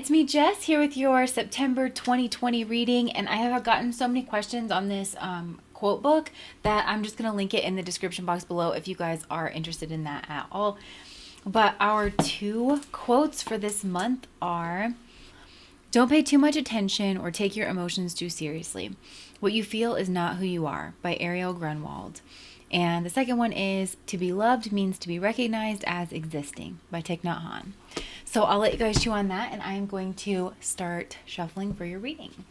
it's me, Jess, here with your September 2020 reading, and I have gotten so many questions on this quote book that I'm just going to link it in the description box below if you guys are interested in that at all. But our two quotes for this month are, "Don't pay too much attention or take your emotions too seriously. What you feel is not who you are," by Ariel Grunwald. And the second one is, "To be loved means to be recognized as existing," by Thich Nhat Hanh. So I'll let you guys chew on that, and I'm going to start shuffling for your reading.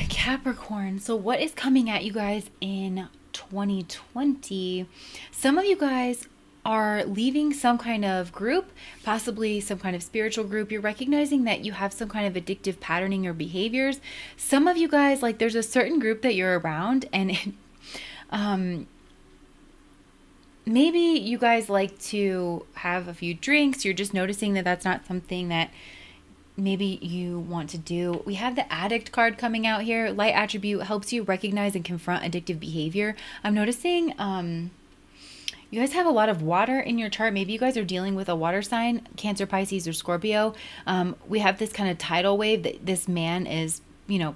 Capricorn, so what is coming at you guys in 2020? Some of you guys are leaving some kind of group, possibly some kind of spiritual group. You're recognizing that you have some kind of addictive patterning or behaviors. Some of you guys, like, there's a certain group that you're around, and maybe you guys like to have a few drinks. You're just noticing that that's not something that maybe you want to do. We have the addict card coming out here. Light attribute helps you recognize and confront addictive behavior. I'm noticing you guys have a lot of water in your chart. Maybe you guys are dealing with a water sign, Cancer, Pisces, or Scorpio. We have this kind of tidal wave that this man is,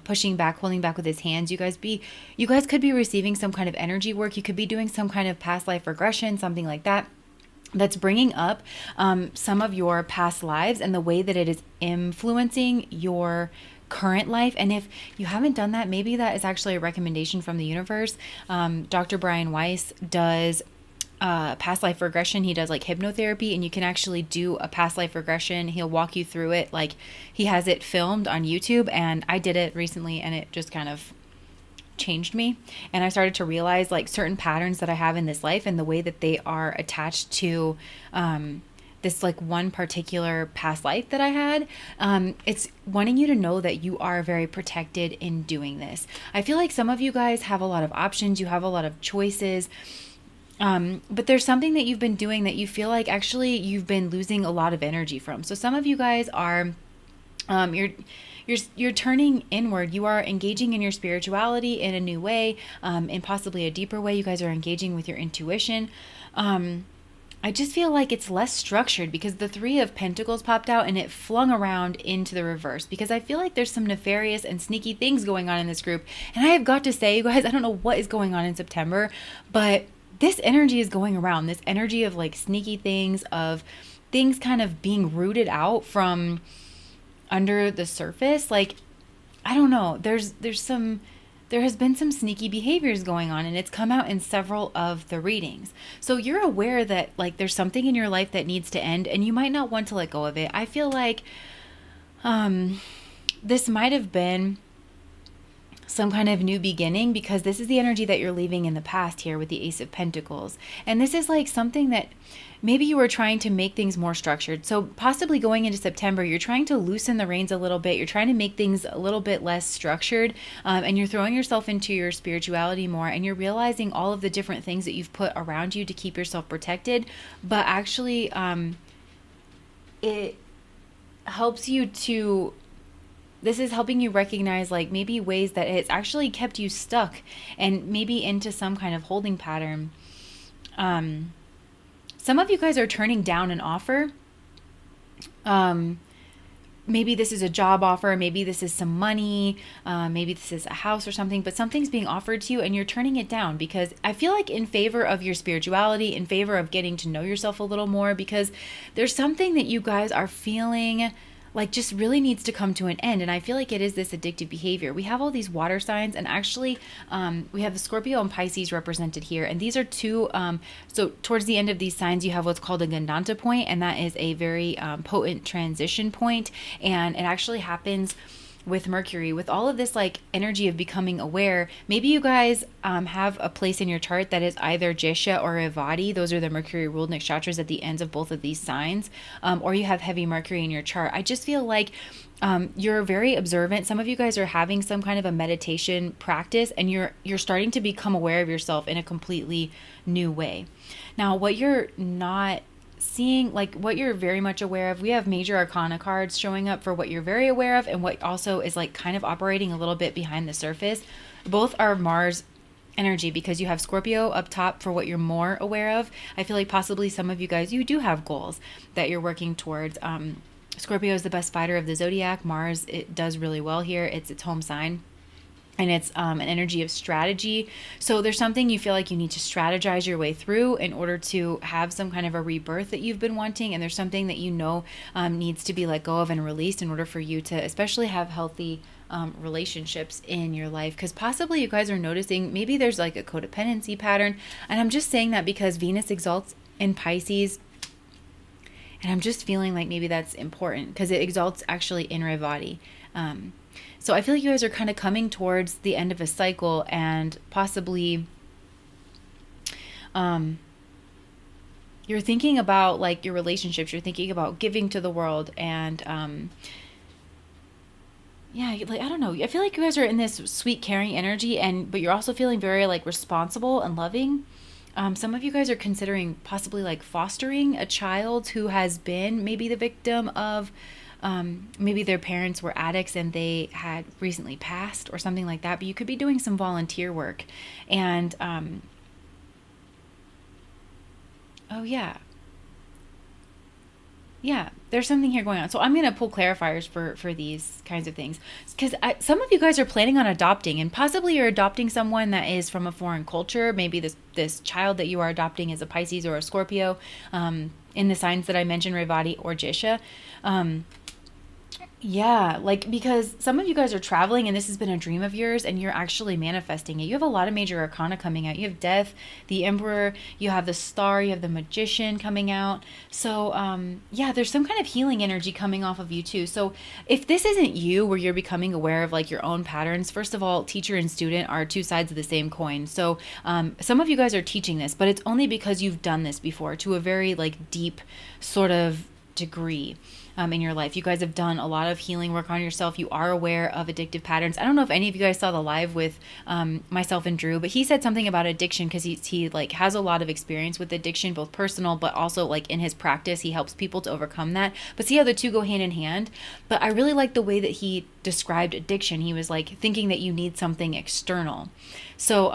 pushing back, holding back with his hands. You guys could be receiving some kind of energy work. You could be doing some kind of past life regression, something like that. That's bringing up some of your past lives and the way that it is influencing your current life. And if you haven't done that, maybe that is actually a recommendation from the universe. Dr. Brian Weiss does past life regression. He does like hypnotherapy, and you can actually do a past life regression. He'll walk you through it. Like, he has it filmed on YouTube, and I did it recently, and it just kind of changed me, and I started to realize like certain patterns that I have in this life and the way that they are attached to this like one particular past life that I had. It's wanting you to know that you are very protected in doing this. I feel like some of you guys have a lot of options, you have a lot of choices, but there's something that you've been doing that you feel like actually you've been losing a lot of energy from. So some of you guys are you're turning inward. You are engaging in your spirituality in a new way, in possibly a deeper way. You guys are engaging with your intuition. I just feel like it's less structured because the Three of Pentacles popped out and it flung around into the reverse, because I feel like there's some nefarious and sneaky things going on in this group. And I have got to say, you guys, I don't know what is going on in September, but this energy is going around. This energy of like sneaky things, of things kind of being rooted out from under the surface. Like, I don't know, there has been some sneaky behaviors going on, and it's come out in several of the readings. So you're aware that like there's something in your life that needs to end, and you might not want to let go of it. I feel like this might have been some kind of new beginning, because this is the energy that you're leaving in the past here with the Ace of Pentacles. And this is like something that maybe you were trying to make things more structured. So possibly going into September, you're trying to loosen the reins a little bit. You're trying to make things a little bit less structured, and you're throwing yourself into your spirituality more, and you're realizing all of the different things that you've put around you to keep yourself protected. But actually, it helps you to... This is helping you recognize like maybe ways that it's actually kept you stuck and maybe into some kind of holding pattern. Some of you guys are turning down an offer. Maybe this is a job offer. Maybe this is some money. Maybe this is a house or something, but something's being offered to you and you're turning it down, because I feel like in favor of your spirituality, in favor of getting to know yourself a little more, because there's something that you guys are feeling like just really needs to come to an end. And I feel like it is this addictive behavior. We have all these water signs, and actually we have the Scorpio and Pisces represented here, and these are two so towards the end of these signs you have what's called a Gandanta point, and that is a very potent transition point, and it actually happens with Mercury, with all of this like energy of becoming aware. Maybe you guys have a place in your chart that is either Jesha or Revati. Those are the Mercury ruled nakshatras at the ends of both of these signs, or you have heavy Mercury in your chart. I just feel like you're very observant. Some of you guys are having some kind of a meditation practice, and you're starting to become aware of yourself in a completely new way. Now, what you're not seeing, like what you're very much aware of, we have major arcana cards showing up for what you're very aware of, and what also is like kind of operating a little bit behind the surface. Both are Mars energy, because you have Scorpio up top for what you're more aware of. I feel like possibly some of you guys, you do have goals that you're working towards. Scorpio is the best fighter of the zodiac. Mars, it does really well here. It's its home sign. And it's an energy of strategy. So there's something you feel like you need to strategize your way through in order to have some kind of a rebirth that you've been wanting. And there's something that you know needs to be let go of and released in order for you to especially have healthy relationships in your life. Because possibly you guys are noticing maybe there's like a codependency pattern. And I'm just saying that because Venus exalts in Pisces. And I'm just feeling like maybe that's important because it exalts actually in Revati. So I feel like you guys are kind of coming towards the end of a cycle, and possibly you're thinking about like your relationships, you're thinking about giving to the world, and yeah, like I don't know, I feel like you guys are in this sweet caring energy, and but you're also feeling very like responsible and loving. Some of you guys are considering possibly like fostering a child who has been maybe the victim of maybe their parents were addicts and they had recently passed or something like that. But you could be doing some volunteer work. And oh yeah, there's something here going on. So I'm going to pull clarifiers for these kinds of things, because some of you guys are planning on adopting, and possibly you're adopting someone that is from a foreign culture. Maybe this child that you are adopting is a Pisces or a Scorpio, in the signs that I mentioned, Revati or Jisha. Yeah, like because some of you guys are traveling and this has been a dream of yours and you're actually manifesting it. You have a lot of major arcana coming out. You have Death, the Emperor, you have the Star, you have the Magician coming out. So, yeah, there's some kind of healing energy coming off of you too. So if this isn't you, where you're becoming aware of like your own patterns, first of all, teacher and student are two sides of the same coin. So some of you guys are teaching this, but it's only because you've done this before to a very like deep sort of degree. In your life. You guys have done a lot of healing work on yourself. You are aware of addictive patterns. I don't know if any of you guys saw the live with myself and Drew, but he said something about addiction because he like has a lot of experience with addiction, both personal, but also like in his practice, he helps people to overcome that. But see how the two go hand in hand. But I really like the way that he described addiction. He was like thinking that you need something external. So,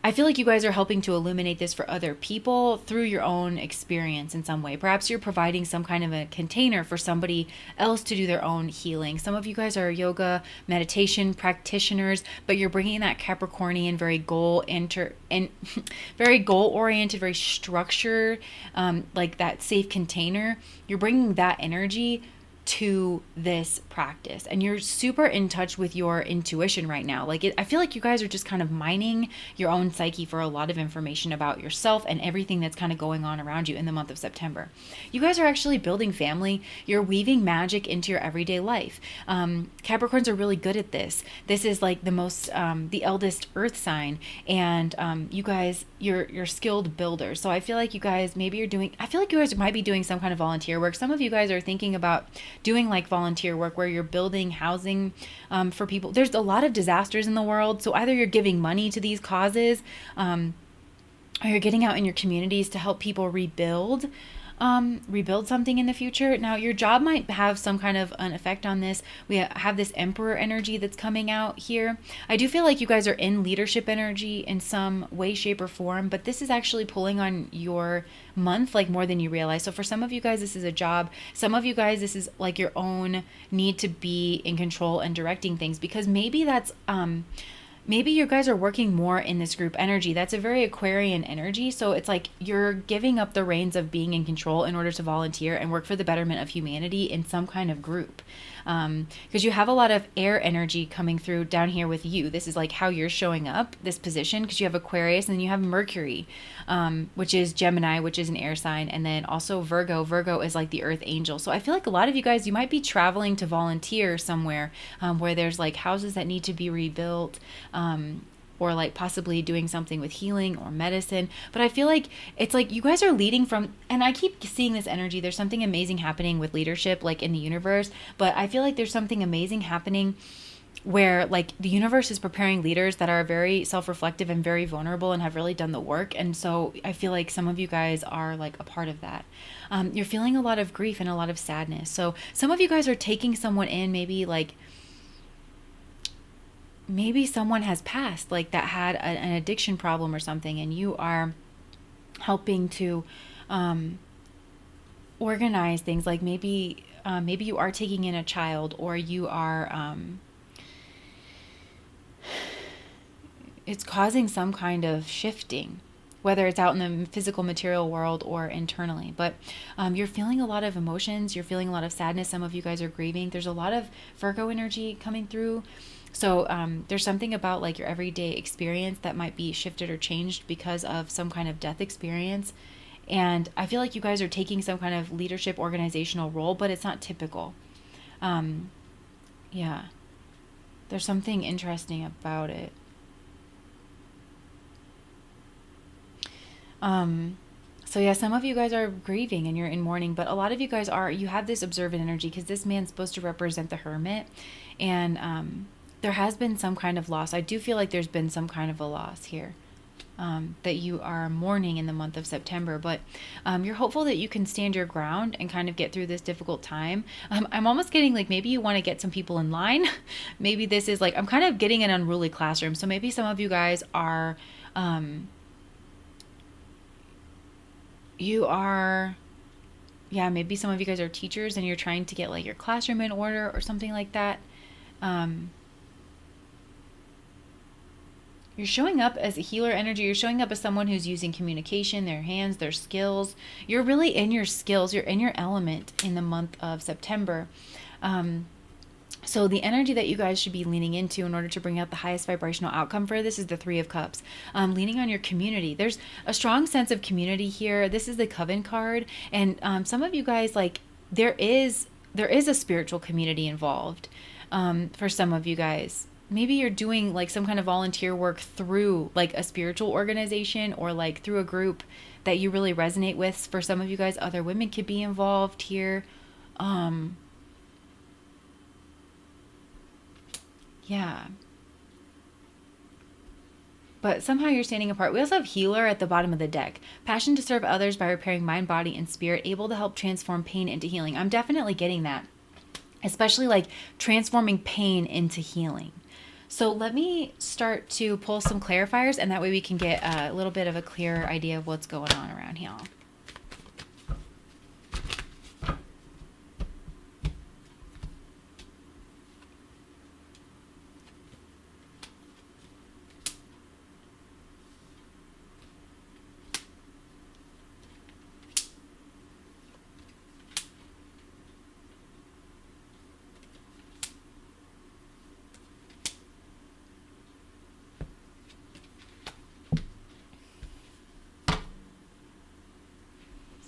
I feel like you guys are helping to illuminate this for other people through your own experience in some way. Perhaps you're providing some kind of a container for somebody else to do their own healing. Some of you guys are yoga, meditation practitioners, but you're bringing that Capricornian, very very goal oriented, very structured, like that safe container. You're bringing that energy to this practice, and you're super in touch with your intuition right now. Like I feel like you guys are just kind of mining your own psyche for a lot of information about yourself and everything that's kind of going on around you in the month of September. You guys are actually building family. You're weaving magic into your everyday life. Capricorns are really good at this. This is like the eldest earth sign, and you guys, you're skilled builders. So I feel like you guys might be doing some kind of volunteer work. Some of you guys are thinking about doing like volunteer work where you're building housing for people. There's a lot of disasters in the world. So either you're giving money to these causes, or you're getting out in your communities to help people rebuild something in the future. Now, your job might have some kind of an effect on this. We have this Emperor energy that's coming out here. I do feel like you guys are in leadership energy in some way, shape, or form, but this is actually pulling on your month like more than you realize. So for some of you guys, this is a job. Some of you guys, this is like your own need to be in control and directing things, because maybe that's maybe you guys are working more in this group energy. That's a very Aquarian energy. So it's like you're giving up the reins of being in control in order to volunteer and work for the betterment of humanity in some kind of group. Because you have a lot of air energy coming through down here with you. This is like how you're showing up, this position, because you have Aquarius and then you have Mercury, which is Gemini, which is an air sign, and then also Virgo. Virgo is like the earth angel. So I feel like a lot of you guys, you might be traveling to volunteer somewhere where there's like houses that need to be rebuilt. Or like possibly doing something with healing or medicine. But I feel like it's like you guys are leading from, and I keep seeing this energy. There's something amazing happening with leadership, like in the universe. But I feel like there's something amazing happening where like the universe is preparing leaders that are very self-reflective and very vulnerable and have really done the work. And so I feel like some of you guys are like a part of that. You're feeling a lot of grief and a lot of sadness. So some of you guys are taking someone in, maybe someone has passed, like that had an addiction problem or something, and you are helping to organize things. Like maybe you are taking in a child, or you are it's causing some kind of shifting, whether it's out in the physical material world or internally. But you're feeling a lot of emotions. You're feeling a lot of sadness. Some of you guys are grieving. There's a lot of Virgo energy coming through. So there's something about like your everyday experience that might be shifted or changed because of some kind of death experience. And I feel like you guys are taking some kind of leadership organizational role, but it's not typical. Yeah, there's something interesting about it. So yeah, some of you guys are grieving and you're in mourning, but a lot of you guys you have this observant energy because this man's supposed to represent the hermit. And there has been some kind of loss. I do feel like there's been some kind of a loss here that you are mourning in the month of September, but you're hopeful that you can stand your ground and kind of get through this difficult time. I'm almost getting like maybe you want to get some people in line. Maybe this is like, I'm kind of getting an unruly classroom. So maybe some of you guys are, maybe some of you guys are teachers and you're trying to get like your classroom in order or something like that. You're showing up as a healer energy. You're showing up as someone who's using communication, their hands, their skills. You're really in your skills. You're in your element in the month of September. So the energy that you guys should be leaning into in order to bring out the highest vibrational outcome for this is the Three of Cups. Leaning on your community. There's a strong sense of community here. This is the Coven card. And some of you guys, like, there is a spiritual community involved for some of you guys. Maybe you're doing like some kind of volunteer work through like a spiritual organization or like through a group that you really resonate with. For some of you guys, other women could be involved here. Yeah. But somehow you're standing apart. We also have healer at the bottom of the deck. Passion to serve others by repairing mind, body, and spirit, able to help transform pain into healing. I'm definitely getting that, especially like transforming pain into healing. So let me start to pull some clarifiers, and that way we can get a little bit of a clearer idea of what's going on around here.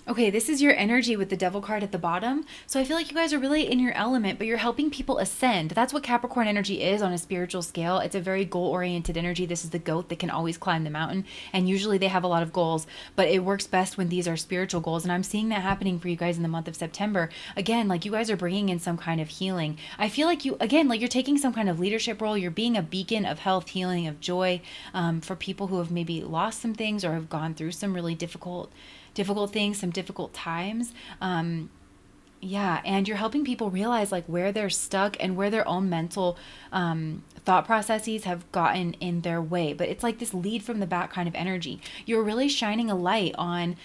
Okay, this is your energy with the Devil card at the bottom. So I feel like you guys are really in your element, but you're helping people ascend. That's what Capricorn energy is on a spiritual scale. It's a very goal-oriented energy. This is the goat that can always climb the mountain. And usually they have a lot of goals, but it works best when these are spiritual goals. And I'm seeing that happening for you guys in the month of September. Again, like you guys are bringing in some kind of healing. I feel like you, again, like you're taking some kind of leadership role. You're being a beacon of health, healing, of joy for people who have maybe lost some things or have gone through some really difficult things, some difficult times. Yeah, and you're helping people realize like where they're stuck and where their own mental thought processes have gotten in their way. But it's like this lead from the back kind of energy. You're really shining a light on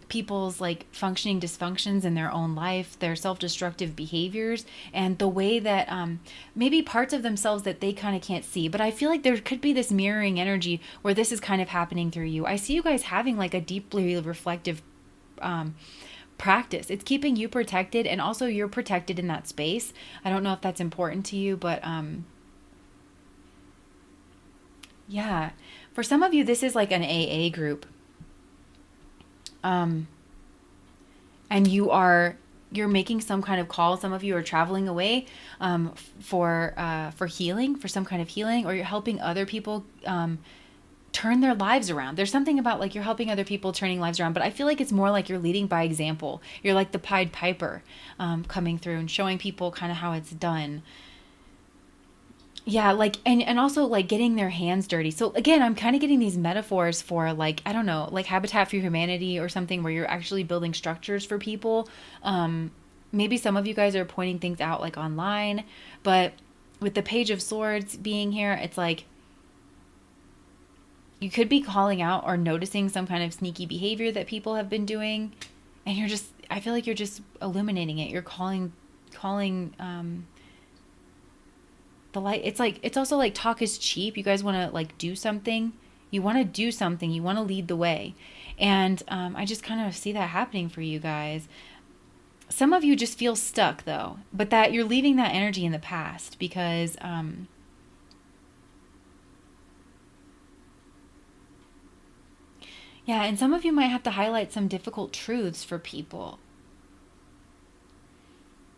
people's like functioning dysfunctions in their own life, their self-destructive behaviors, and the way that maybe parts of themselves that they kind of can't see. But I feel like there could be this mirroring energy where this is kind of happening through you. I see you guys having like a deeply reflective practice. It's keeping you protected, and also you're protected in that space. I don't know if that's important to you, but yeah. For some of you this is like an AA group. And you're making some kind of call. Some of you are traveling away for healing, for some kind of healing, or you're helping other people turn their lives around. There's something about like you're helping other people turning lives around, but I feel like it's more like you're leading by example. You're like the Pied Piper coming through and showing people kind of how it's done. Yeah, like and also like getting their hands dirty. So again, I'm kind of getting these metaphors for like, I don't know, like Habitat for Humanity or something where you're actually building structures for people. Maybe some of you guys are pointing things out like online, but with the Page of Swords being here, it's like you could be calling out or noticing some kind of sneaky behavior that people have been doing, and you're just, I feel like you're just illuminating it. You're calling the light. It's like, it's also like talk is cheap. You guys want to like do something. You want to do something. You want to lead the way. And I just kind of see that happening for you guys. Some of you just feel stuck though, but that you're leaving that energy in the past because yeah, and some of you might have to highlight some difficult truths for people.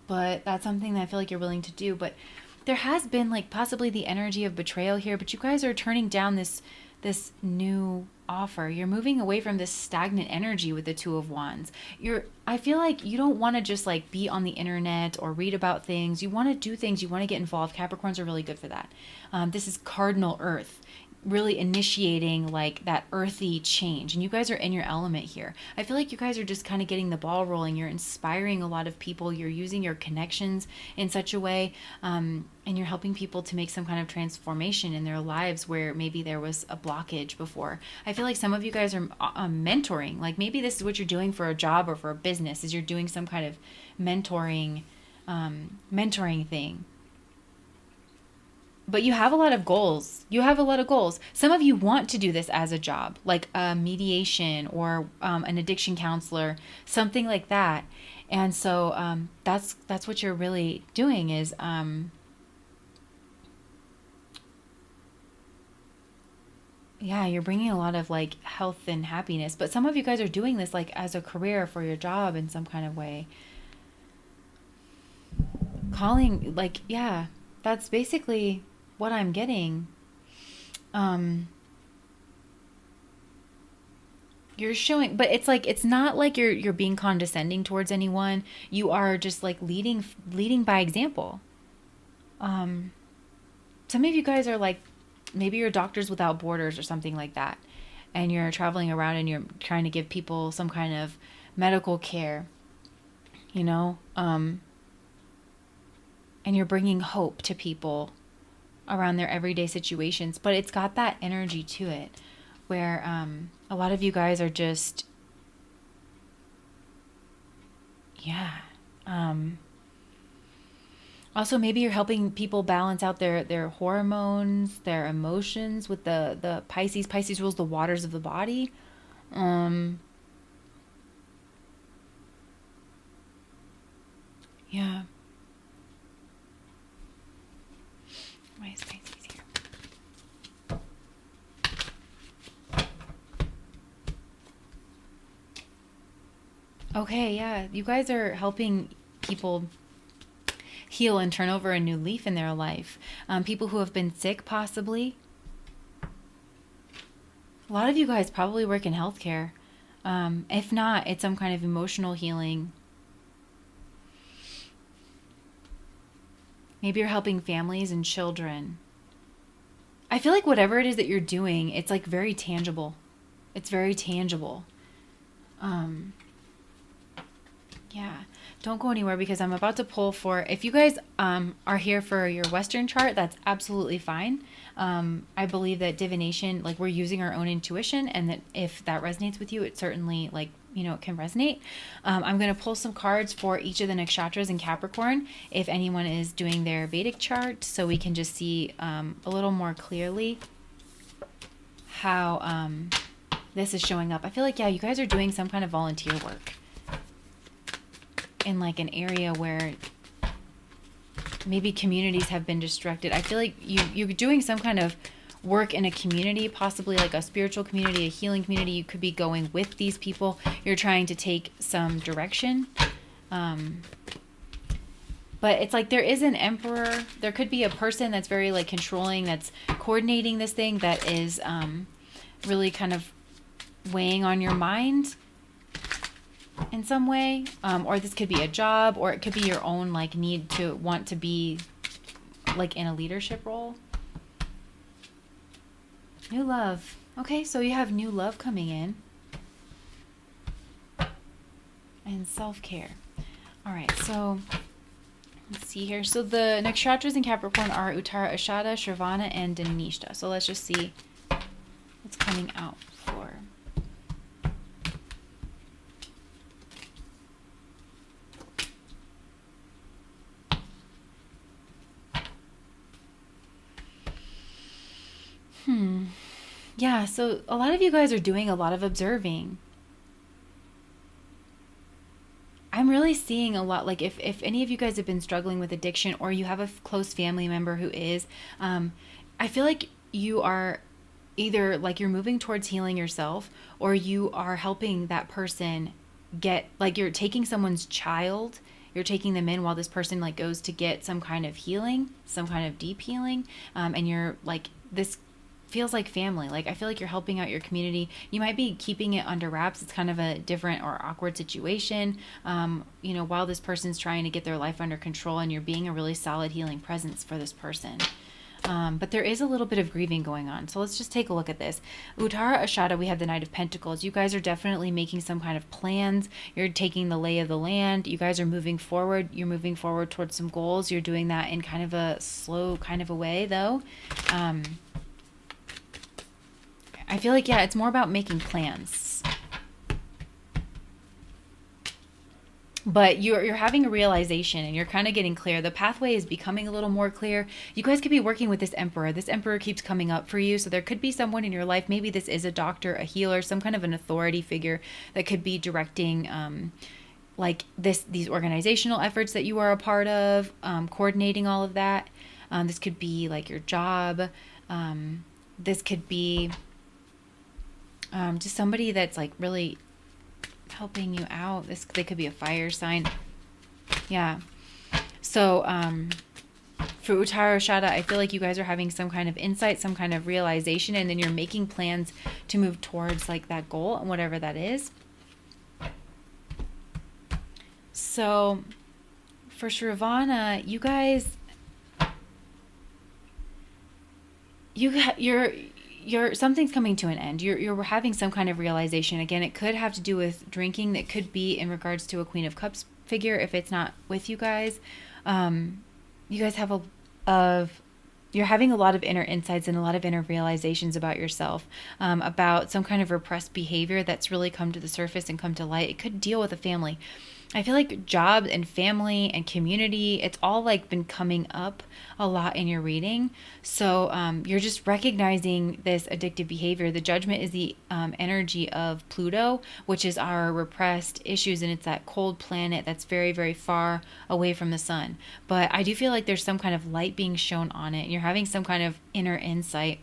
But that's something that I feel like you're willing to do. But there has been like possibly the energy of betrayal here, but you guys are turning down this new offer. You're moving away from this stagnant energy with the Two of Wands. I feel like you don't want to just like be on the internet or read about things. You want to do things. You want to get involved. Capricorns are really good for that. This is cardinal earth, really initiating like that earthy change, and you guys are in your element here. I feel like you guys are just kind of getting the ball rolling. You're inspiring a lot of people. You're using your connections in such a way, and you're helping people to make some kind of transformation in their lives where maybe there was a blockage before. I feel like some of you guys are mentoring. Like maybe this is what you're doing for a job or for a business, is you're doing some kind of mentoring thing. But you have a lot of goals. You have a lot of goals. Some of you want to do this as a job, like a mediation or an addiction counselor, something like that. And so that's what you're really doing is yeah, you're bringing a lot of like health and happiness. But some of you guys are doing this like as a career for your job in some kind of way. Calling like, yeah, that's basically what I'm getting. You're showing, but it's like it's not like you're being condescending towards anyone. You are just like leading by example. Some of you guys are like, maybe you're Doctors Without Borders or something like that, and you're traveling around and you're trying to give people some kind of medical care, you know, and you're bringing hope to people around their everyday situations. But it's got that energy to it where a lot of you guys are just, yeah. Also, maybe you're helping people balance out their hormones, their emotions with the Pisces. Pisces rules the waters of the body. Yeah. Why is Pisces here? Okay, yeah. You guys are helping people heal and turn over a new leaf in their life. People who have been sick, possibly. A lot of you guys probably work in healthcare. If not, it's some kind of emotional healing. Maybe you're helping families and children. I feel like whatever it is that you're doing, it's like very tangible. It's very tangible. Yeah, don't go anywhere because I'm about to pull for, if you guys are here for your Western chart, that's absolutely fine. I believe that divination, like we're using our own intuition, and that if that resonates with you, it certainly, like, you know, it can resonate. I'm going to pull some cards for each of the nakshatras in Capricorn if anyone is doing their Vedic chart, so we can just see a little more clearly how this is showing up. I feel like, yeah, you guys are doing some kind of volunteer work in like an area where maybe communities have been destructed. I feel like you're doing some kind of work in a community, possibly like a spiritual community, a healing community. You could be going with these people. You're trying to take some direction. But it's like there is an emperor. There could be a person that's very like controlling, that's coordinating this thing, that is really kind of weighing on your mind in some way, or this could be a job, or it could be your own like need to want to be like in a leadership role. New love. Okay, so you have new love coming in, and self-care. All right, so let's see here. So the nakshatras in Capricorn are Uttara, Ashada, Shravana, and Dhanishta. So let's just see what's coming out for. Yeah, so a lot of you guys are doing a lot of observing. I'm really seeing a lot, like if any of you guys have been struggling with addiction, or you have a close family member who is, I feel like you are either like you're moving towards healing yourself, or you are helping that person get, like you're taking someone's child, you're taking them in while this person like goes to get some kind of healing, some kind of deep healing, and you're like, this feels like family. Like I feel like you're helping out your community. You might be keeping it under wraps. It's kind of a different or awkward situation, you know, while this person's trying to get their life under control, and you're being a really solid healing presence for this person. But there is a little bit of grieving going on. So let's just take a look at this. Uttara Ashada, we have the Knight of Pentacles. You guys are definitely making some kind of plans. You're taking the lay of the land. You guys are moving forward. You're moving forward towards some goals. You're doing that in kind of a slow kind of a way, though. I feel like, yeah, it's more about making plans. But you're having a realization, and you're kind of getting clear. The pathway is becoming a little more clear. You guys could be working with this emperor. This emperor keeps coming up for you. So there could be someone in your life. Maybe this is a doctor, a healer, some kind of an authority figure that could be directing like these organizational efforts that you are a part of, coordinating all of that. This could be like your job. This could be just somebody that's like really helping you out. They could be a fire sign. Yeah. So for Uttara Shada, I feel like you guys are having some kind of insight, some kind of realization, and then you're making plans to move towards like that goal, and whatever that is. So for Shravana, you guys, you're something's coming to an end. You're having some kind of realization. Again, it could have to do with drinking. That could be in regards to a Queen of Cups figure if it's not with you guys. You guys have you're having a lot of inner insights and a lot of inner realizations about yourself, about some kind of repressed behavior that's really come to the surface and come to light. It could deal with a family. I feel like job and family and community, it's all like been coming up a lot in your reading. So you're just recognizing this addictive behavior. The Judgment is the energy of Pluto, which is our repressed issues, and it's that cold planet that's very, very far away from the sun. But I do feel like there's some kind of light being shown on it, and you're having some kind of inner insight.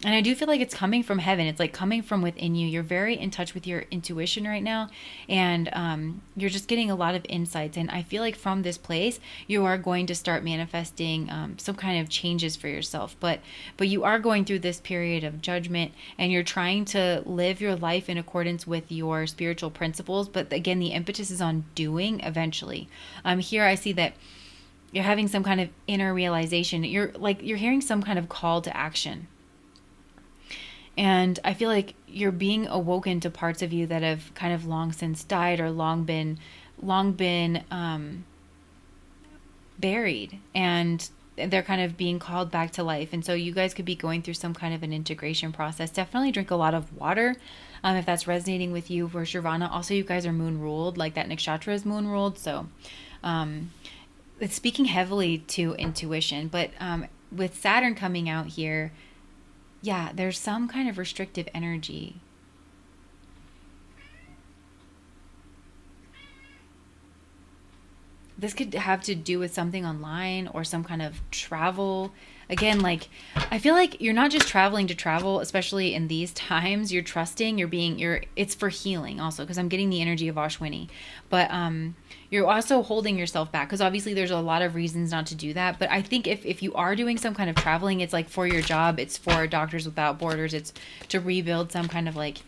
And I do feel like it's coming from heaven. It's like coming from within you. You're very in touch with your intuition right now. And you're just getting a lot of insights. And I feel like from this place, you are going to start manifesting some kind of changes for yourself. But you are going through this period of judgment, and you're trying to live your life in accordance with your spiritual principles. But again, the impetus is on doing eventually. Here I see that you're having some kind of inner realization. You're hearing some kind of call to action. And I feel like you're being awoken to parts of you that have kind of long since died or long been long been buried, and they're kind of being called back to life. And so you guys could be going through some kind of an integration process. Definitely drink a lot of water if that's resonating with you for Shravana. Also, you guys are moon ruled, like that nakshatra is moon ruled. So it's speaking heavily to intuition. But with Saturn coming out here, yeah, there's some kind of restrictive energy. This could have to do with something online or some kind of travel. Again, like, I feel like you're not just traveling to travel, especially in these times. You're trusting, it's for healing also, because I'm getting the energy of Ashwini. But you're also holding yourself back, because obviously there's a lot of reasons not to do that. But I think if you are doing some kind of traveling, it's like for your job, it's for Doctors Without Borders, it's to rebuild some kind of like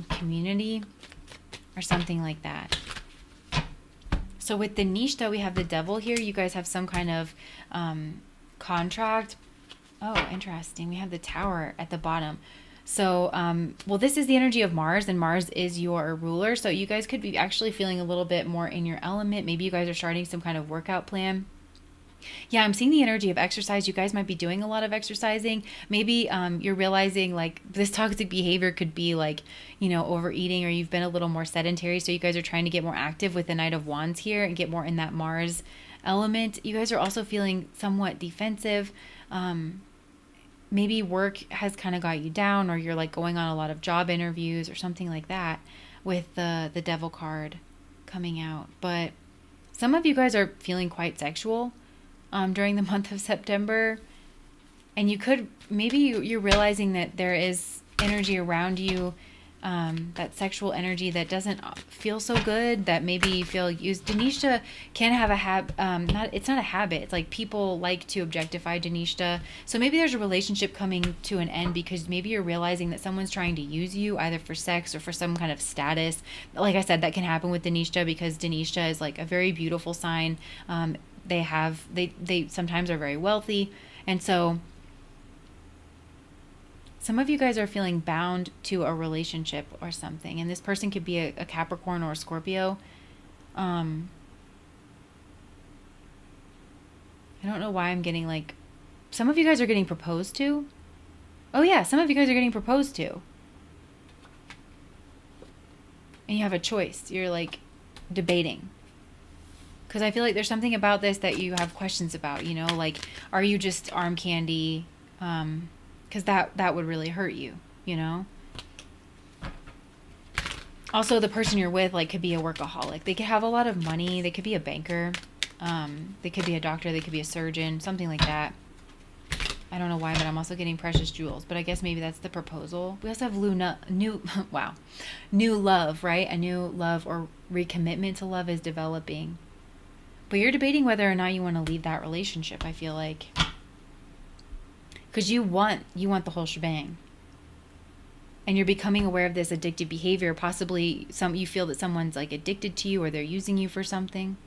community or something like that. So with the Nishta, we have the devil here. You guys have some kind of contract. Oh, interesting. We have the Tower at the bottom. So, well, this is the energy of Mars, and Mars is your ruler. So you guys could be actually feeling a little bit more in your element. Maybe you guys are starting some kind of workout plan. Yeah, I'm seeing the energy of exercise. You guys might be doing a lot of exercising. Maybe you're realizing like this toxic behavior could be like, overeating, or you've been a little more sedentary. So you guys are trying to get more active with the Knight of Wands here and get more in that Mars element. You guys are also feeling somewhat defensive. Maybe work has kind of got you down, or you're like going on a lot of job interviews or something like that with the Devil card coming out. But some of you guys are feeling quite sexual during the month of September, and you're realizing that there is energy around you, that sexual energy that doesn't feel so good, that maybe you feel used. Danishta can have it's not a habit. It's like people like to objectify Danishta. So maybe there's a relationship coming to an end because maybe you're realizing that someone's trying to use you either for sex or for some kind of status. Like I said, that can happen with Danishta because Danishta is like a very beautiful sign. They sometimes are very wealthy, and so some of you guys are feeling bound to a relationship or something, and this person could be a Capricorn or a Scorpio. I don't know why I'm getting like some of you guys are getting proposed to. Oh yeah, some of you guys are getting proposed to, and you have a choice. You're like debating. Because I feel like there's something about this that you have questions about, like, are you just arm candy? Because that would really hurt you, Also, the person you're with, like, could be a workaholic. They could have a lot of money. They could be a banker. They could be a doctor. They could be a surgeon, something like that. I don't know why, but I'm also getting precious jewels. But I guess maybe that's the proposal. We also have new love, right? A new love or recommitment to love is developing. But you're debating whether or not you want to leave that relationship, I feel like. Because you want the whole shebang. And you're becoming aware of this addictive behavior. Possibly you feel that someone's like addicted to you or they're using you for something.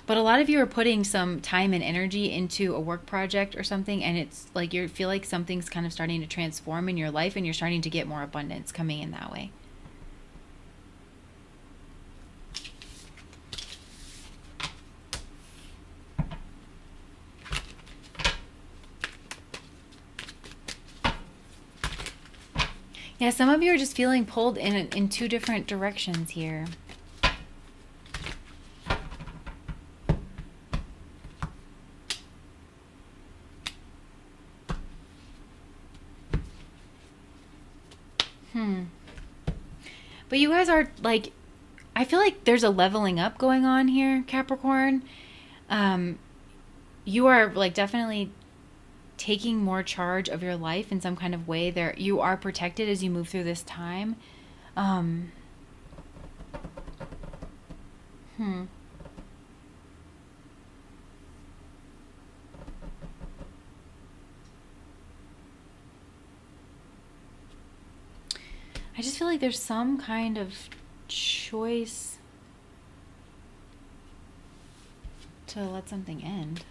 But a lot of you are putting some time and energy into a work project or something, and it's like you feel like something's kind of starting to transform in your life, and you're starting to get more abundance coming in that way. Yeah, some of you are just feeling pulled in two different directions here. But you guys are like, I feel like there's a leveling up going on here, Capricorn. You are like definitely taking more charge of your life in some kind of way. There, you are protected as you move through this time. I just feel like there's some kind of choice to let something end.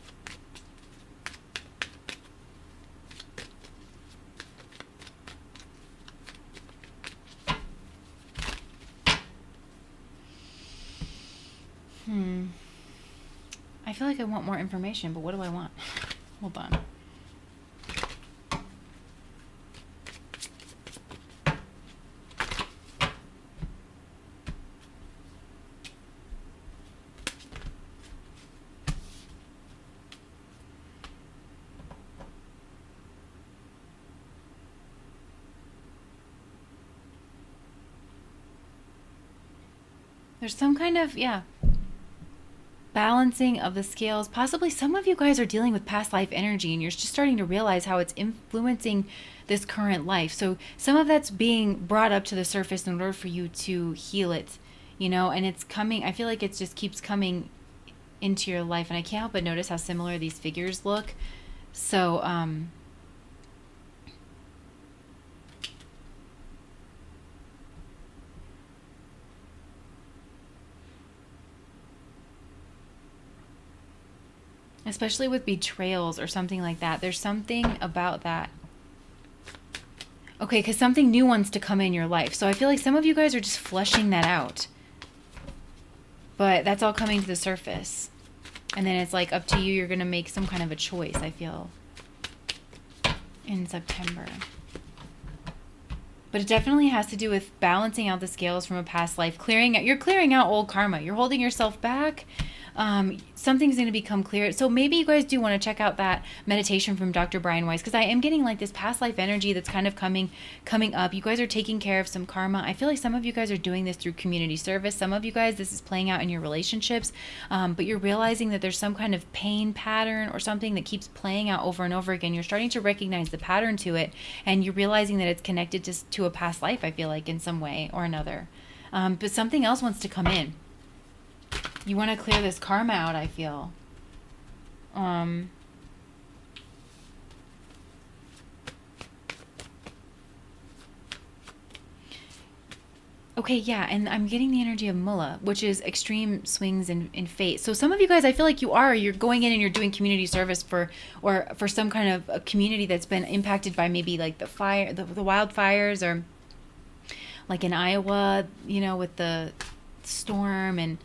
I feel like I want more information, but what do I want? Hold on. There's some kind of, balancing of the scales. Possibly some of you guys are dealing with past life energy and you're just starting to realize how it's influencing this current life. So some of that's being brought up to the surface in order for you to heal it, and it's coming. I feel like it just keeps coming into your life. And I can't help but notice how similar these figures look. So, especially with betrayals or something like that. There's something about that. Okay, because something new wants to come in your life. So I feel like some of you guys are just flushing that out. But that's all coming to the surface. And then it's like up to you. You're going to make some kind of a choice, I feel, in September. But it definitely has to do with balancing out the scales from a past life. You're clearing out old karma. You're holding yourself back. Something's going to become clear. So maybe you guys do want to check out that meditation from Dr. Brian Weiss, because I am getting like this past life energy that's kind of coming up. You guys are taking care of some karma. I feel like some of you guys are doing this through community service. Some of you guys, this is playing out in your relationships, but you're realizing that there's some kind of pain pattern or something that keeps playing out over and over again. You're starting to recognize the pattern to it, and you're realizing that it's connected to a past life, I feel like, in some way or another. But something else wants to come in. You want to clear this karma out, I feel. Okay, yeah, and I'm getting the energy of Mullah, which is extreme swings in fate. So some of you guys, I feel like you're going in and you're doing community service for some kind of a community that's been impacted by maybe like the wildfires, or like in Iowa, with the storm and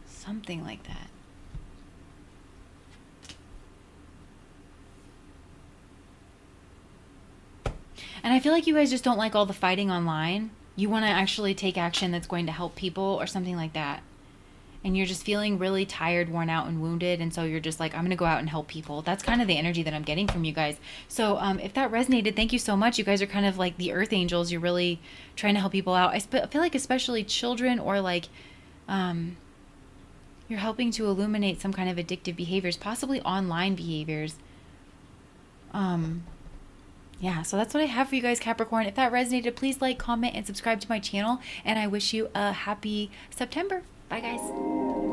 something like that. And I feel like you guys just don't like all the fighting online. You want to actually take action that's going to help people or something like that. And you're just feeling really tired, worn out, and wounded. And so you're just like, I'm going to go out and help people. That's kind of the energy that I'm getting from you guys. So if that resonated, thank you so much. You guys are kind of like the earth angels. You're really trying to help people out. I feel like especially children, or like you're helping to illuminate some kind of addictive behaviors, possibly online behaviors. Yeah, so that's what I have for you guys, Capricorn. If that resonated, please like, comment, and subscribe to my channel. And I wish you a happy September. Bye, guys.